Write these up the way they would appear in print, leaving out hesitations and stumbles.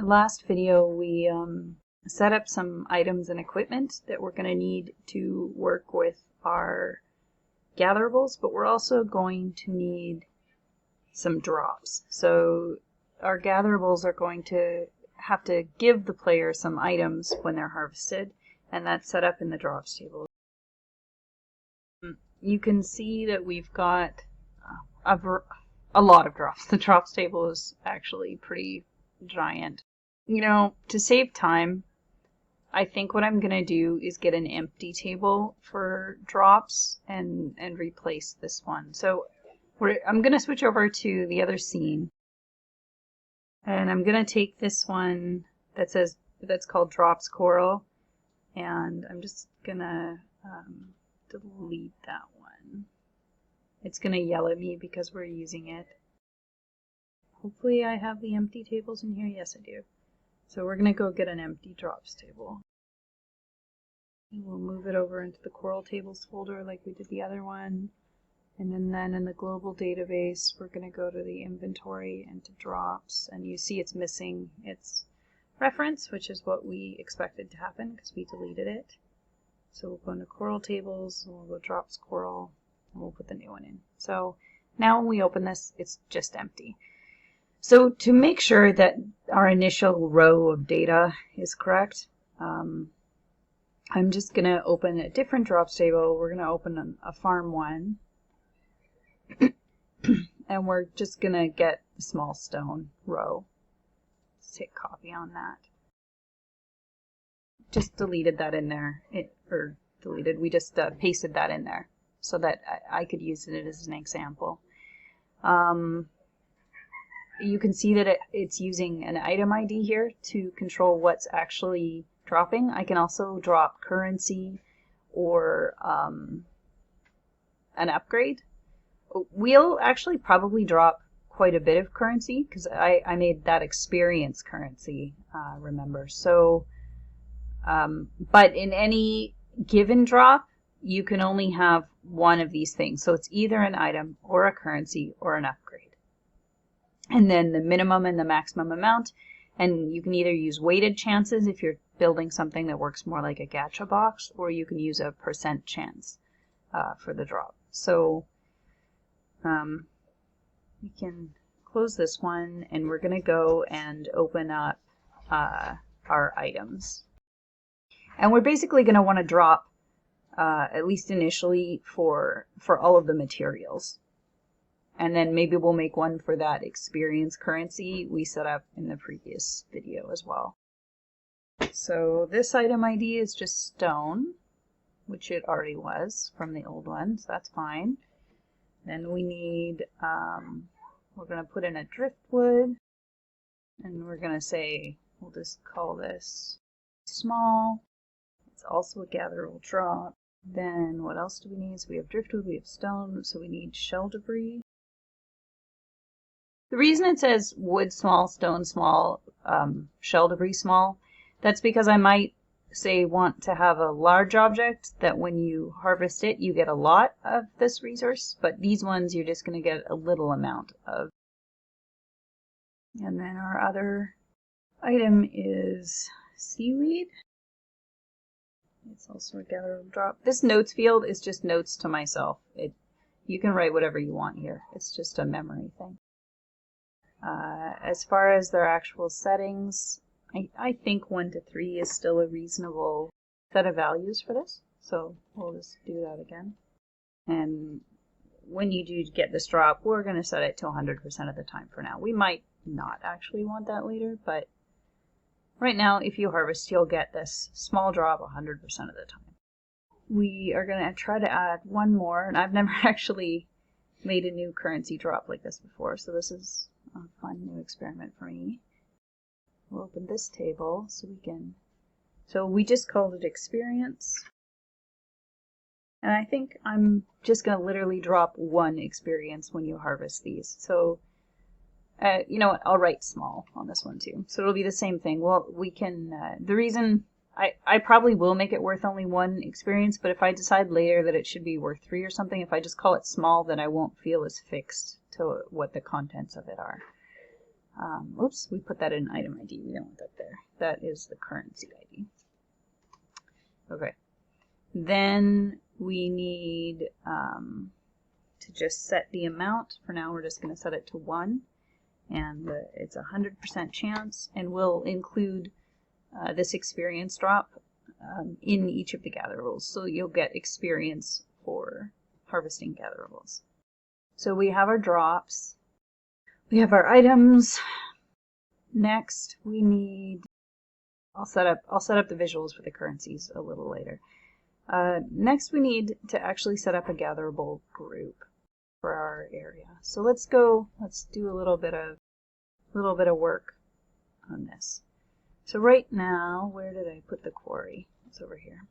last video we set up some items and equipment that we're going to need to work with our gatherables, but we're also going to need some drops. So our gatherables are going to have to give the player some items when they're harvested, and that's set up in the drops table. You can see that we've got a lot of drops. The drops table is actually pretty giant. You know, to save time, I think what I'm going to do is get an empty table for drops and replace this one. So I'm going to switch over to the other scene. And I'm going to take this one that's called Drops Coral, and I'm just going to delete that one. It's going to yell at me because we're using it. Hopefully I have the empty tables in here. Yes, I do. So we're going to go get an empty drops table. And we'll move it over into the Coral Tables folder like we did the other one. And then in the global database, we're going to go to the inventory and to drops. And you see it's missing its reference, which is what we expected to happen because we deleted it. So we'll go into Coral Tables, and we'll go Drops Coral, and we'll put the new one in. So now when we open this, it's just empty. So to make sure that our initial row of data is correct, I'm just going to open a different drops table. We're going to open a farm one. And we're just going to get a small stone row. Let's hit copy on that. Just deleted that in there. We just pasted that in there so that I could use it as an example. You can see that it's using an item ID here to control what's actually dropping. I can also drop currency or an upgrade. We'll actually probably drop quite a bit of currency because I made that experience currency, remember. So, but in any given drop, you can only have one of these things. So it's either an item or a currency or an upgrade. And then the minimum and the maximum amount. And you can either use weighted chances if you're building something that works more like a gacha box, or you can use a % chance for the drop. So we can close this one, and we're going to go and open up our items. And we're basically going to want to drop, at least initially, for all of the materials. And then maybe we'll make one for that experience currency we set up in the previous video as well. So this item ID is just stone, which it already was from the old one, so that's fine. Then we need, we're going to put in a driftwood, and we're going to say, we'll just call this small. It's also a gatherable drop. Then what else do we need? So we have driftwood, we have stone, so we need shell debris. The reason it says wood small, stone small, shell debris small, that's because I might say want to have a large object that when you harvest it you get a lot of this resource, but these ones you're just going to get a little amount of. And then our other item is seaweed. It's also a gatherable drop. This notes field is just notes to myself. You can write whatever you want here. It's just a memory thing. As far as their actual settings, I think 1 to 3 is still a reasonable set of values for this. So we'll just do that again. And when you do get this drop, we're going to set it to 100% of the time for now. We might not actually want that later, but right now, if you harvest, you'll get this small drop 100% of the time. We are going to try to add one more, and I've never actually made a new currency drop like this before, so this is a fun new experiment for me. We'll open this table so we just called it experience. And I think I'm just going to literally drop 1 experience when you harvest these. So, you know what, I'll write small on this one too. So it'll be the same thing. Well, we can, the reason, I probably will make it worth only 1 experience, but if I decide later that it should be worth 3 or something, if I just call it small, then I won't feel as fixed to what the contents of it are. Oops, we put that in item ID. We don't want that there. That is the currency ID. Okay. Then we need to just set the amount. For now, we're just going to set it to 1. And it's a 100% chance. And we'll include this experience drop in each of the gatherables. So you'll get experience for harvesting gatherables. So we have our drops. We have our items. Next, we need... I'll set up the visuals for the currencies a little later. Next, we need to actually set up a gatherable group for our area. So let's do a little bit of work on this. So right now, where did I put the quarry? It's over here.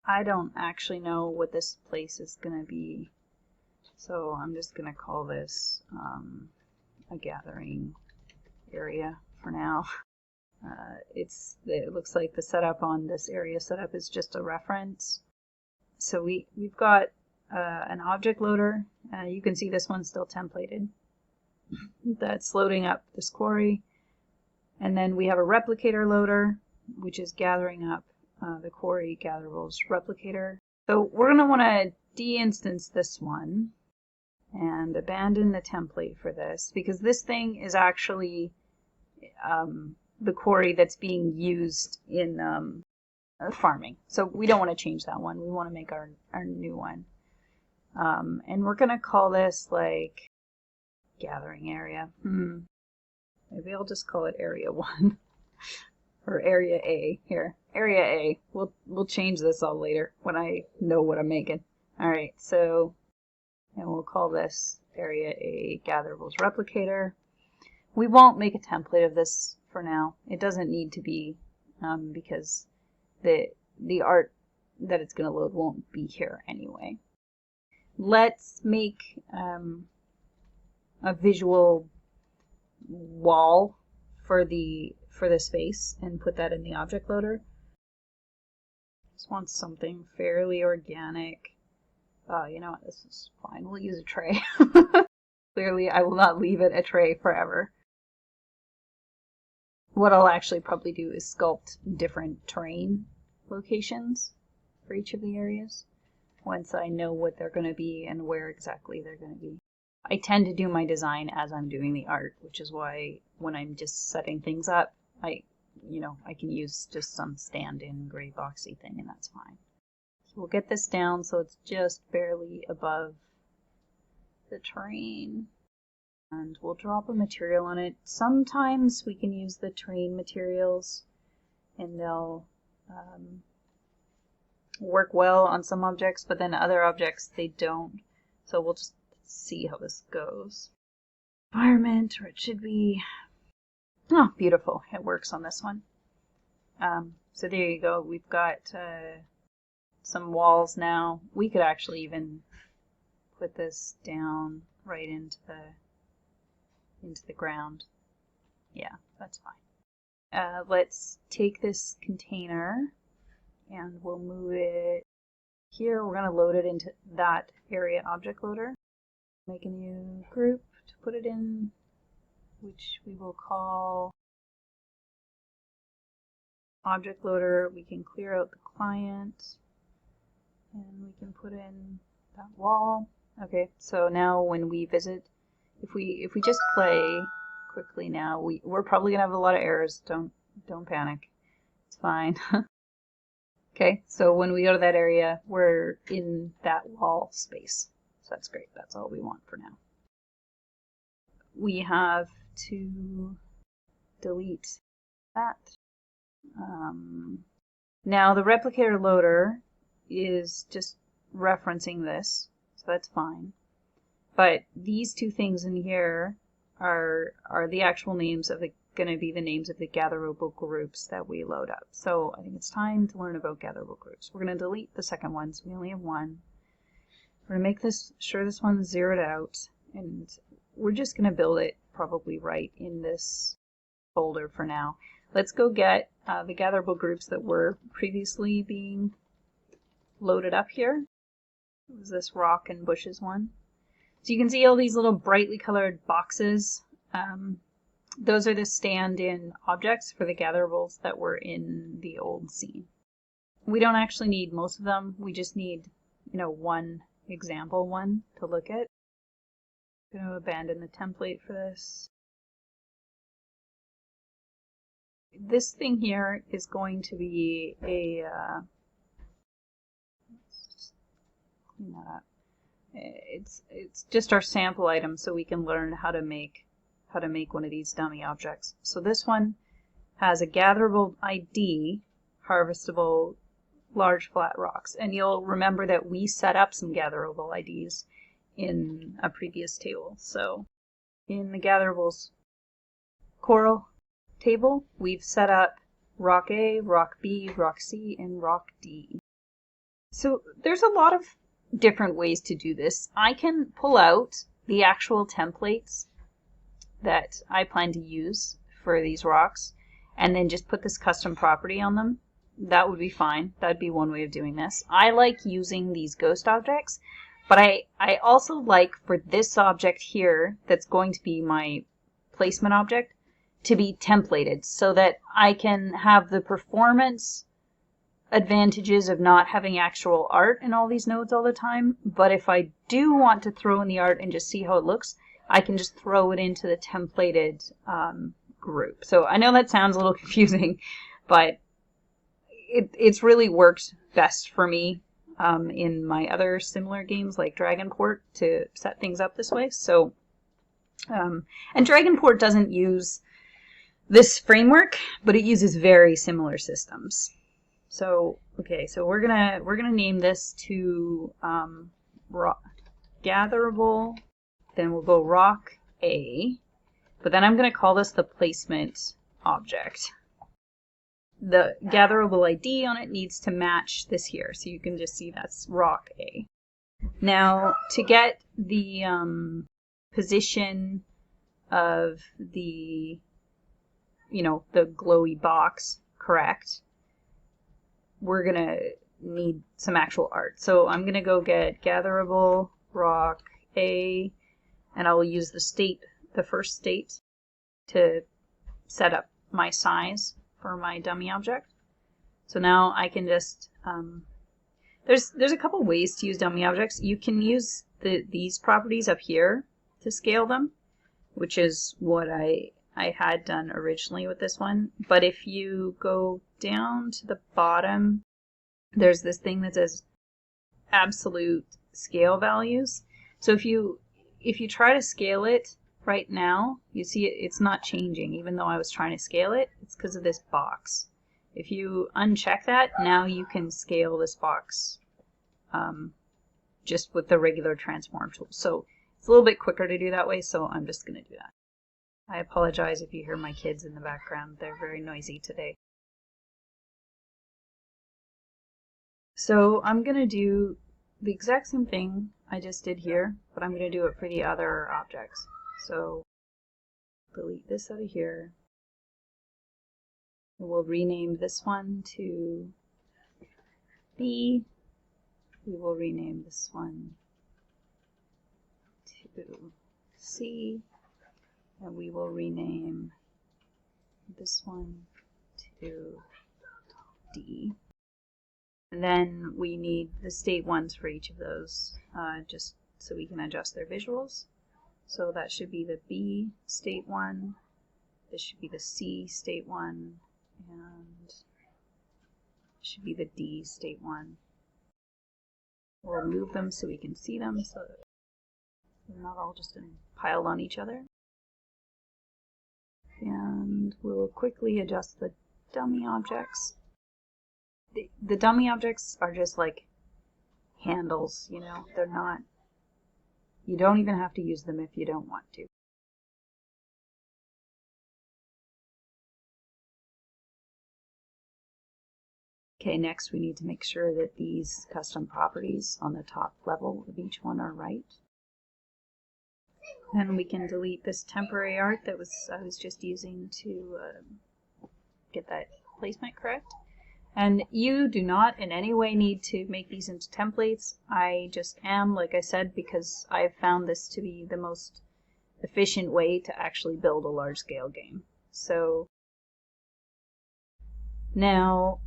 I don't actually know what this place is going to be, so I'm just going to call this a gathering area for now. It looks like the setup on this area setup is just a reference. So we've got an object loader. You can see this one's still templated. That's loading up this quarry. And then we have a replicator loader, which is gathering up the quarry gatherables replicator. So we're going to want to de-instance this one and abandon the template for this, because this thing is actually the quarry that's being used in farming. So we don't want to change that one. We want to make our new one. And we're going to call this like gathering area. Maybe I'll just call it area 1 or area A here. Area A. We'll change this all later when I know what I'm making. All right. So, and we'll call this area A gatherables replicator. We won't make a template of this for now. It doesn't need to be because the art that it's going to load won't be here anyway. Let's make a visual wall for the space and put that in the object loader. Just want something fairly organic. You know what? This is fine. We'll use a tray. Clearly, I will not leave it a tray forever. What I'll actually probably do is sculpt different terrain locations for each of the areas once I know what they're going to be and where exactly they're going to be. I tend to do my design as I'm doing the art, which is why when I'm just setting things up, I can use just some stand-in gray boxy thing, and that's fine. So we'll get this down so it's just barely above the terrain. And we'll drop a material on it. Sometimes we can use the terrain materials and they'll work well on some objects, but then other objects they don't. So we'll just see how this goes. Environment, or it should be... Oh, beautiful. It works on this one. So there you go. We've got some walls now. We could actually even put this down right into the ground. Yeah, that's fine. Let's take this container and we'll move it here. We're going to load it into that area object loader. Make a new group to put it in, which we will call object loader. We can clear out the client and we can put in that wall. Okay, so now when we visit, if we just play quickly now, we're probably gonna have a lot of errors. Don't panic. It's fine. Okay, so when we go to that area, we're in that wall space. So that's great. That's all we want for now. We have to delete that. Now the replicator loader is just referencing this, so that's fine. But these two things in here are the actual names of going to be the names of the gatherable groups that we load up. So I think it's time to learn about gatherable groups. We're going to delete the second one, so we only have one. We're going to make sure this one's zeroed out, and we're just going to build it probably right in this folder for now. Let's go get the gatherable groups that were previously being loaded up here. It was this rock and bushes one. So you can see all these little brightly colored boxes those are the stand-in objects for the gatherables that were in the old scene. We don't actually need most of them. We just need, one example one to look at. I'm going to abandon the template for this. This thing here is going to be a, let's just clean that up. It's just our sample item, so we can learn how to make one of these dummy objects. So this one has a gatherable ID, harvestable large flat rocks, and you'll remember that we set up some gatherable IDs in a previous table. So in the gatherables coral table, we've set up rock A, rock B, rock C, and rock D. So there's a lot of different ways to do this. I can pull out the actual templates that I plan to use for these rocks and then just put this custom property on them. That would be fine. That'd be one way of doing this. I like using these ghost objects, but I also like for this object here that's going to be my placement object to be templated so that I can have the performance advantages of not having actual art in all these nodes all the time. But if I do want to throw in the art and just see how it looks, I can just throw it into the templated group. So I know that sounds a little confusing, but it's really worked best for me in my other similar games like Dragonport to set things up this way. So, and Dragonport doesn't use this framework, but it uses very similar systems. So okay, so we're gonna name this to Gatherable. Then we'll go rock A, but then I'm gonna call this the placement object. The gatherable ID on it needs to match this here, so you can just see that's rock A. Now, to get the position of the, the glowy box correct, we're gonna need some actual art. So I'm gonna go get gatherable rock A, and I will use the first state, to set up my size for my dummy object. So now I can just, there's a couple ways to use dummy objects. You can use these properties up here to scale them, which is what I had done originally with this one. But if you go down to the bottom, there's this thing that says absolute scale values. So if you try to scale it right now, you see it's not changing, even though I was trying to scale it. It's because of this box. If you uncheck that, now you can scale this box just with the regular transform tool. So it's a little bit quicker to do that way, so I'm just going to do that. I apologize if you hear my kids in the background. They're very noisy today. So I'm going to do the exact same thing I just did here, but I'm going to do it for the other objects. So delete this out of here. We'll rename this one to B. We will rename this one to C. And we will rename this one to D. And then we need the state ones for each of those, just so we can adjust their visuals. So that should be the B state one, this should be the C state one, and should be the D state one. We'll move them so we can see them, so that they're not all just piled on each other. And we'll quickly adjust the dummy objects. The dummy objects are just like handles, they're not, you don't even have to use them if you don't want to. Okay, next we need to make sure that these custom properties on the top level of each one are right. Then we can delete this temporary art that I was just using to get that placement correct. And you do not in any way need to make these into templates. I just am, like I said, because I've found this to be the most efficient way to actually build a large-scale game. So now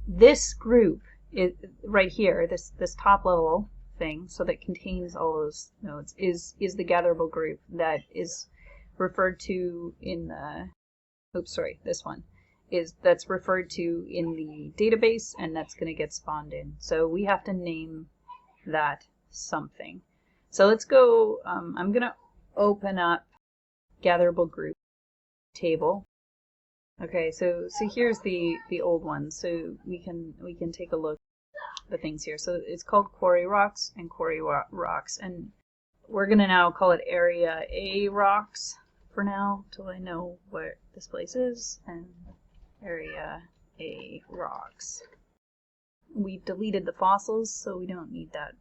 this group is right here, this top level thing, so that contains all those nodes, is the gatherable group that is referred to in the, oops, sorry, this one that's referred to in the database, and that's going to get spawned in. So we have to name that something. So let's go, I'm going to open up Gatherable Group table. Okay, so here's the old one. So we can take a look at the things here. So it's called Quarry Rocks and Quarry Rocks, and we're going to now call it Area A Rocks for now, till I know where this place is, and Area A Rocks. We've deleted the fossils, so we don't need that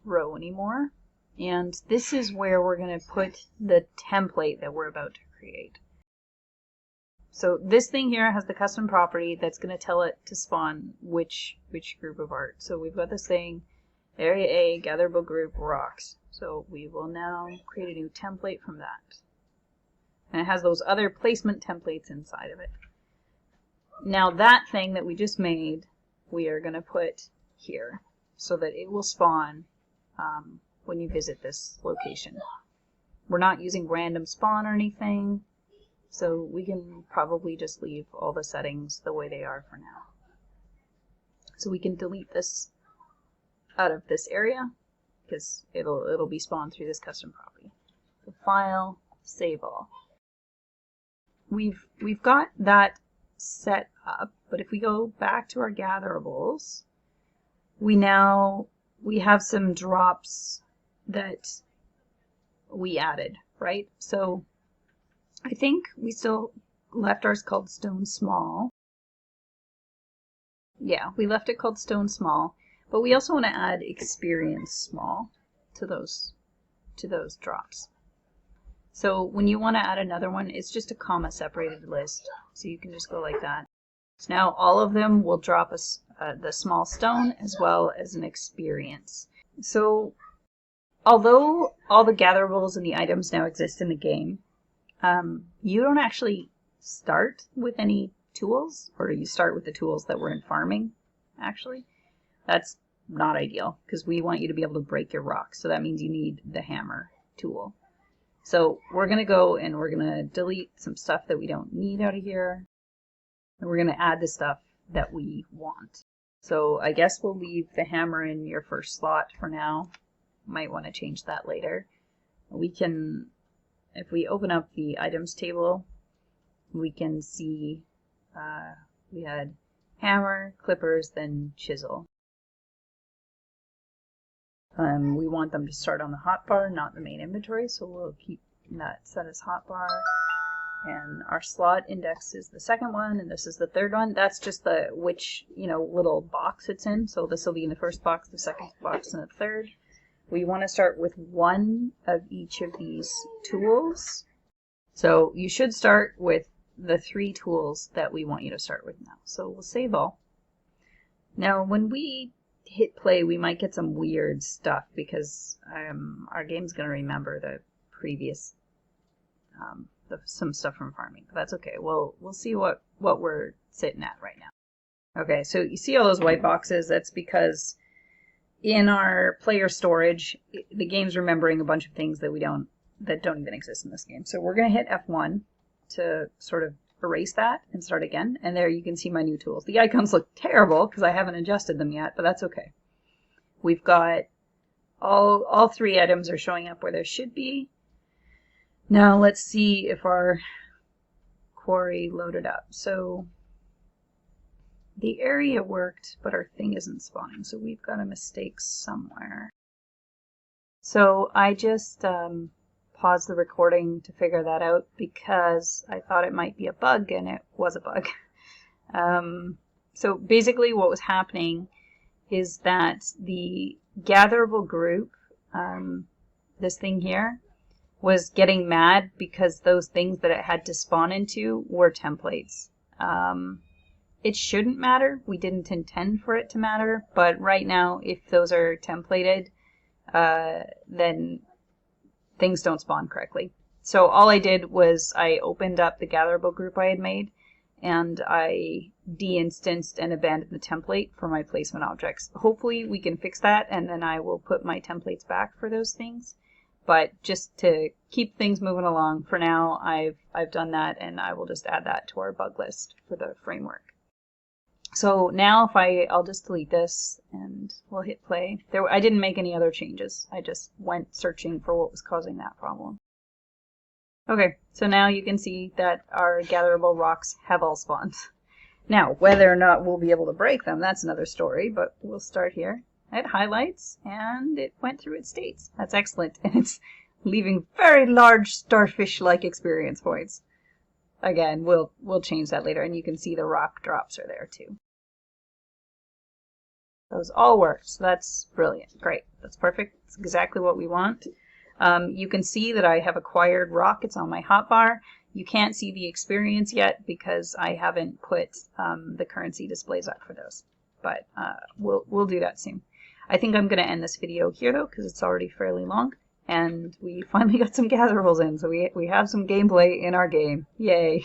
row anymore. And this is where we're going to put the template that we're about to create. So this thing here has the custom property that's going to tell it to spawn which group of art. So we've got this thing, Area A, Gatherable Group, Rocks. So we will now create a new template from that. And it has those other placement templates inside of it. Now that thing that we just made, we are going to put here so that it will spawn when you visit this location. We're not using random spawn or anything, so we can probably just leave all the settings the way they are for now. So we can delete this out of this area because it'll be spawned through this custom property. So File, Save All. We've got that set up, but if we go back to our gatherables, we have some drops that we added, right? So I think we still left ours called Stone Small. Yeah, we left it called Stone Small, but we also want to add Experience Small to those drops. So when you want to add another one, it's just a comma separated list. So you can just go like that. So now all of them will drop us the small stone as well as an experience. So although all the gatherables and the items now exist in the game, you don't actually start with any tools, or you start with the tools that were in farming, actually. That's not ideal because we want you to be able to break your rocks. So that means you need the hammer tool. So we're going to go and we're going to delete some stuff that we don't need out of here. And we're going to add the stuff that we want. So I guess we'll leave the hammer in your first slot for now. Might want to change that later. We can, if we open up the items table, we can see we had hammer, clippers, then chisel. We want them to start on the hotbar, not the main inventory, so we'll keep that set as hotbar. And our slot index is the second one, and this is the third one. That's just the which little box it's in. So this will be in the first box, the second box, and the third. We want to start with one of each of these tools. So you should start with the 3 tools that we want you to start with now. So we'll save all. Now when we hit play, we might get some weird stuff because our game's going to remember the previous some stuff from farming. But that's okay. We'll see what we're sitting at right now. Okay, so you see all those white boxes. That's because in our player storage, the game's remembering a bunch of things that don't even exist in this game. So we're going to hit F1 to sort of erase that and start again. And there you can see my new tools. The icons look terrible because I haven't adjusted them yet, but that's okay. We've got all 3 items are showing up where they should be. Now let's see if our quarry loaded up. So the area worked, but our thing isn't spawning. So we've got a mistake somewhere. So I just paused the recording to figure that out because I thought it might be a bug, and it was a bug. So basically what was happening is that the gatherable group, this thing here, was getting mad because those things that it had to spawn into were templates. It shouldn't matter. We didn't intend for it to matter, but right now if those are templated, then things don't spawn correctly. So all I did was I opened up the Gatherable group I had made, and I de-instanced and abandoned the template for my placement objects. Hopefully we can fix that, and then I will put my templates back for those things. But just to keep things moving along, for now I've done that, and I will just add that to our bug list for the framework. So now if I'll just delete this and we'll hit play. I didn't make any other changes. I just went searching for what was causing that problem. Okay, so now you can see that our gatherable rocks have all spawned. Now, whether or not we'll be able to break them, that's another story, but we'll start here. It highlights, and it went through its states. That's excellent, and it's leaving very large starfish-like experience points. Again, we'll change that later, and you can see the rock drops are there too. Those all worked, so that's brilliant. Great, that's perfect. That's exactly what we want. You can see that I have acquired rock. It's on my hotbar. You can't see the experience yet because I haven't put the currency displays up for those, but we'll do that soon. I think I'm going to end this video here though because it's already fairly long, and we finally got some gatherables in, so we have some gameplay in our game. Yay!